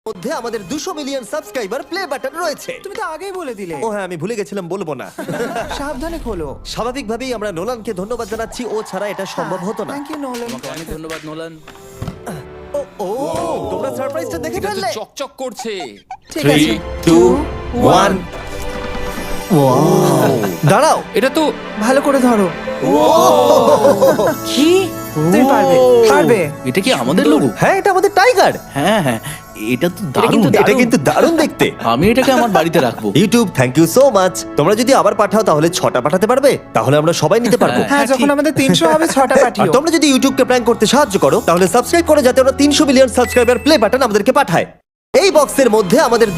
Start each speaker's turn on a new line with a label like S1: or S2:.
S1: মধ্যে আমাদের 200 million subscriber play button রয়েছে।
S2: তুমি তো আগেই বলে দিলে।
S1: ও হ্যাঁ, আমি ভুলে গেছিলাম, বলবো না।
S2: সাবধানে খোলো।
S1: স্বাভাবিকভাবেই আমরা নোলানকে ধন্যবাদ জানাচ্ছি, ও ছাড়া এটা সম্ভব হতো না।
S2: Thank you Nolan.
S3: তোমাকে অনেক ধন্যবাদ নোলান।
S1: ও তোমরা সারপ্রাইজটা দেখে
S3: এটা তো
S1: ফেললে?
S3: চকচক করছে।
S2: ঠিক আছে
S1: 2 1 দাঁড়াও,
S3: এটা তো
S2: ভালো করে ধরো। কি তুমি পারবে পারবে।
S3: এটা কি আমাদের লোগো?
S1: হ্যাঁ এটা আমাদের টাইগার।
S3: হ্যাঁ হ্যাঁ, এটা তো দারুণ।
S1: এটা কিন্তু দারুণ দেখতে।
S3: আমি এটাকে আমার বাড়িতে রাখবো।
S1: YouTube thank you so much. তোমরা যদি আবার পাঠাও তাহলে 6টা পাঠাতে পারবে, তাহলে আমরা সবাই নিতে পারবো।
S2: হ্যাঁ যখন আমাদের 300 হবে 6টা
S1: আর
S2: পাঠিও।
S1: তোমরা যদি ইউটিউবকে প্র্যাঙ্ক করতে সাহায্য করো তাহলে সাবস্ক্রাইব করো, যাতে ওরা 300 মিলিয়ন সাবস্ক্রাইবার প্লে বাটন আমাদেরকে পাঠায়। এই বক্সের মধ্যে আমাদের